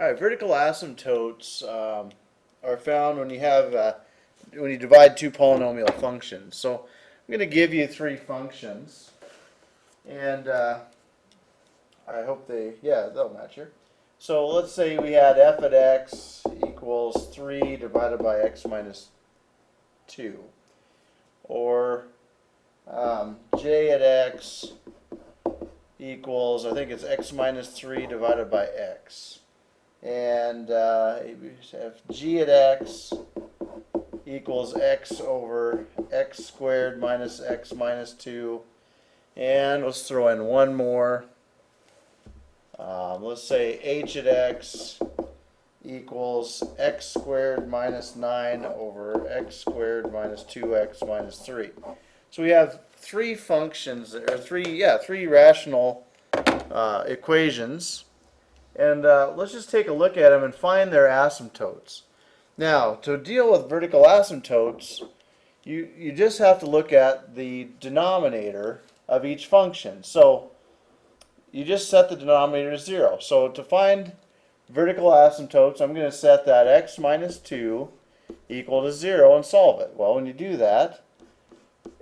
All right, vertical asymptotes are found when you divide two polynomial functions. So I'm going to give you three functions, and I hope they'll match here. So let's say we had f at x equals 3 divided by x minus 2, or j at x equals, I think it's x minus 3 divided by x. And if g at x equals x over x squared minus x minus 2. And let's throw in one more. Let's say h at x equals x squared minus 9 over x squared minus 2x minus 3. So we have three functions, or three rational equations. And let's just take a look at them and find their asymptotes. Now, to deal with vertical asymptotes, you just have to look at the denominator of each function. So you just set the denominator to 0. So to find vertical asymptotes, I'm going to set that x minus 2 equal to 0 and solve it. Well, when you do that,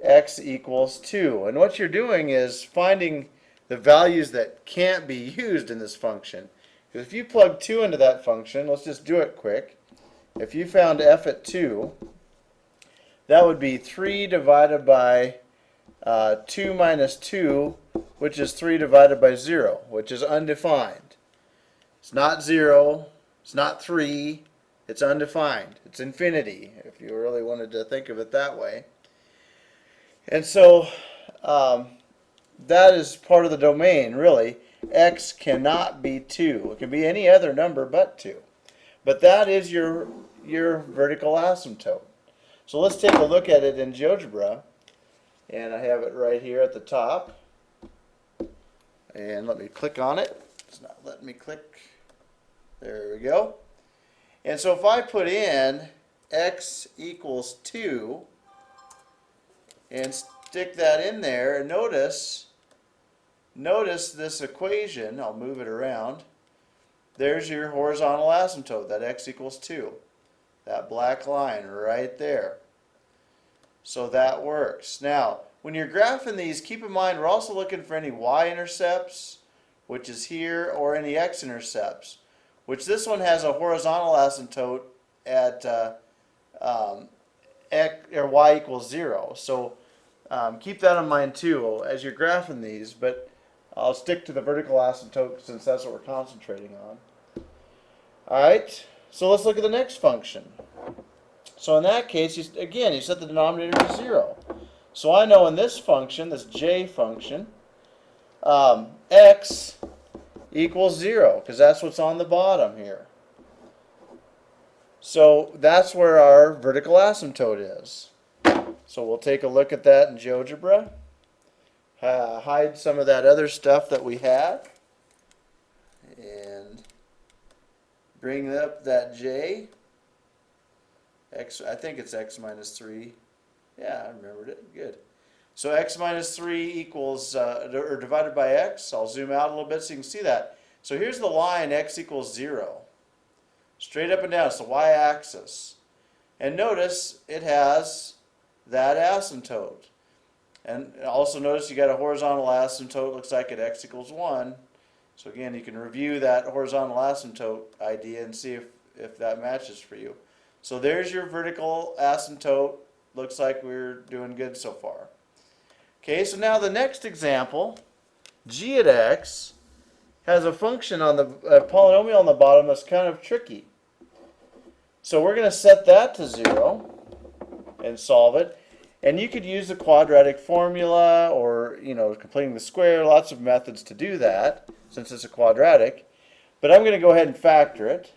x equals 2. And what you're doing is finding the values that can't be used in this function. Because if you plug 2 into that function, let's just do it quick. If you found f at 2, that would be 3 divided by 2 minus 2, which is 3 divided by 0, which is undefined. It's not 0, it's not 3, it's undefined. It's infinity, if you really wanted to think of it that way. And so that is part of the domain, really. X cannot be 2. It can be any other number but 2. But that is your vertical asymptote. So let's take a look at it in Geogebra. And I have it right here at the top. And let me click on it. It's not letting me click. There we go. And so if I put in x equals 2 and stick that in there, and notice this equation. I'll move it around. There's your horizontal asymptote, that x equals 2. That black line right there. So that works. Now, when you're graphing these, keep in mind we're also looking for any y-intercepts, which is here, or any x-intercepts, which this one has a horizontal asymptote at x, or y equals 0. So keep that in mind too as you're graphing these, but I'll stick to the vertical asymptote since that's what we're concentrating on. Alright, so let's look at the next function. So in that case, you set the denominator to 0. So I know in this function, this j function, x equals 0, because that's what's on the bottom here. So that's where our vertical asymptote is. So we'll take a look at that in Geogebra. Hide some of that other stuff that we had. And bring up that j. X, I think it's x minus 3. Yeah, I remembered it. Good. So x minus 3 equals, or divided by x. I'll zoom out a little bit so you can see that. So here's the line, x equals 0. Straight up and down. It's the y-axis. And notice it has that asymptote. And also notice you got a horizontal asymptote. Looks like at x equals 1. So again, you can review that horizontal asymptote idea and see if that matches for you. So there's your vertical asymptote. Looks like we're doing good so far. Okay, so now the next example, g at x has a function on the polynomial on the bottom that's kind of tricky. So we're going to set that to 0 and solve it. And you could use the quadratic formula or, completing the square, lots of methods to do that since it's a quadratic. But I'm going to go ahead and factor it.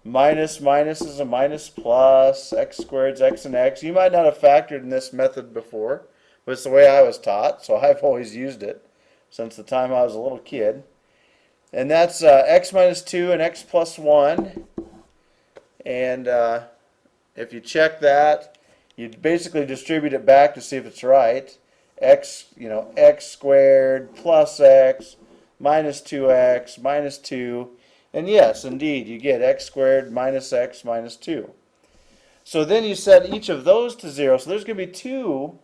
Minus minus is a minus plus, x squared is x and x. You might not have factored in this method before, but it's the way I was taught, so I've always used it since the time I was a little kid. And that's x minus 2 and x plus 1. And if you check that, you basically distribute it back to see if it's right. X squared plus x minus 2x minus 2 And yes, indeed, you get x squared minus x minus 2. So then you set each of those to 0. So there's going to be two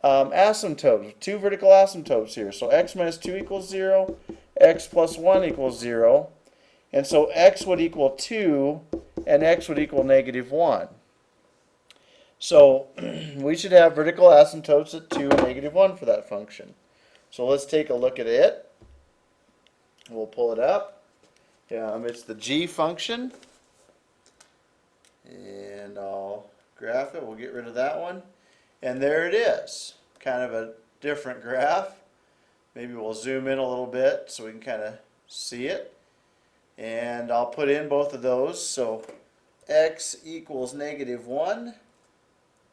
asymptotes, two vertical asymptotes here. So x minus 2 equals 0, x plus 1 equals 0. And so x would equal 2, and x would equal negative 1. So we should have vertical asymptotes at 2 and negative 1 for that function. So let's take a look at it. We'll pull it up. It's the g function. And I'll graph it. We'll get rid of that one. And there it is. Kind of a different graph. Maybe we'll zoom in a little bit so we can kind of see it. And I'll put in both of those. So x equals negative 1.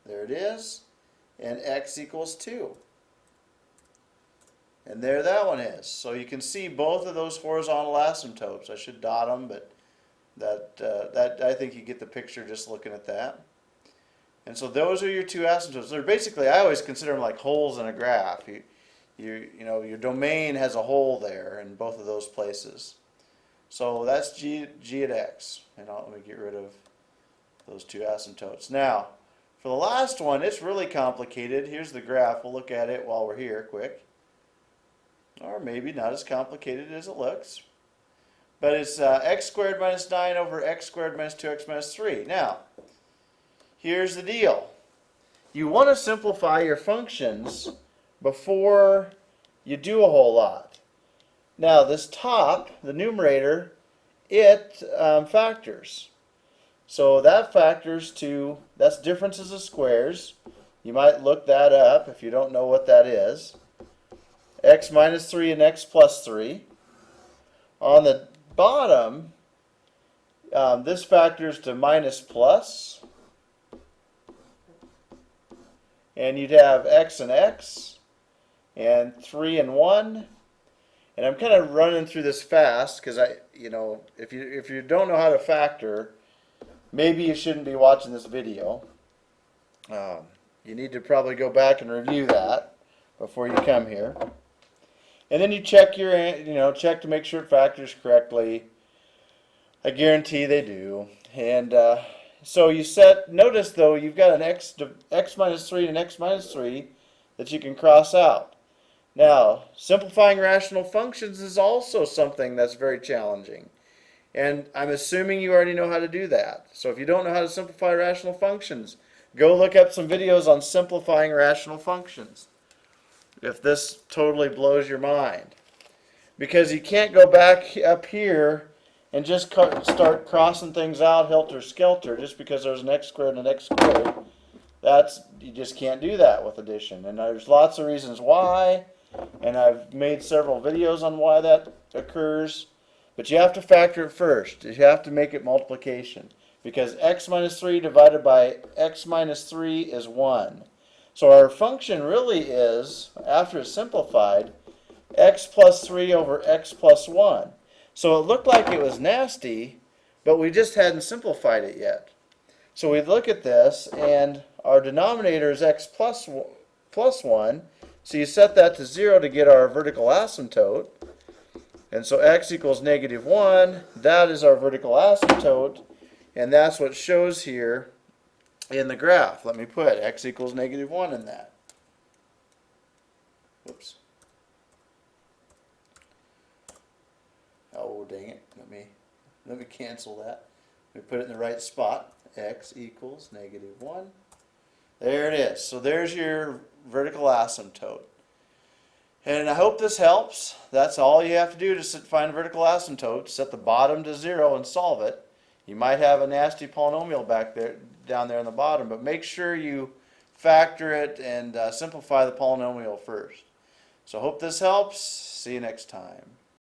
There it is. And x equals 2. And there that one is. So you can see both of those horizontal asymptotes. I should dot them, but that I think you get the picture just looking at that. And so those are your two asymptotes. They're basically, I always consider them like holes in a graph. You know, your domain has a hole there in both of those places. So that's g at x. And let me get rid of those two asymptotes. Now, for the last one, it's really complicated. Here's the graph. We'll look at it while we're here quick. Or maybe not as complicated as it looks. But it's x squared minus 9 over x squared minus 2x minus 3. Now, here's the deal. You want to simplify your functions before you do a whole lot. Now, this top, the numerator, it factors. So that factors to, that's differences of squares. You might look that up if you don't know what that is. X minus 3 and x plus 3. On the bottom, this factors to minus plus. And you'd have x and x, and 3 and 1. And I'm kind of running through this fast because if you don't know how to factor, maybe you shouldn't be watching this video. You need to probably go back and review that before you come here. And then you check check to make sure it factors correctly. I guarantee they do. And so you notice though, you've got an x minus 3 and x minus 3 that you can cross out. Now, simplifying rational functions is also something that's very challenging. And I'm assuming you already know how to do that. So if you don't know how to simplify rational functions, go look up some videos on simplifying rational functions. If this totally blows your mind. Because you can't go back up here and just start crossing things out helter-skelter just because there's an x squared and an x squared. You just can't do that with addition. And there's lots of reasons why, and I've made several videos on why that occurs. But you have to factor it first. You have to make it multiplication. Because x minus 3 divided by x minus 3 is 1. So our function really is, after it's simplified, x plus 3 over x plus 1. So it looked like it was nasty, but we just hadn't simplified it yet. So we look at this, and our denominator is x plus 1. So you set that to 0 to get our vertical asymptote. And so x equals negative 1. That is our vertical asymptote, and that's what shows here in the graph. Let me put x equals negative 1 in that. Whoops. Oh, dang it. Let me cancel that. Let me put it in the right spot. X equals negative 1. There it is. So there's your vertical asymptote. And I hope this helps. That's all you have to do to find a vertical asymptote. Set the bottom to 0 and solve it. You might have a nasty polynomial down there on the bottom, but make sure you factor it and simplify the polynomial first. So hope this helps. See you next time.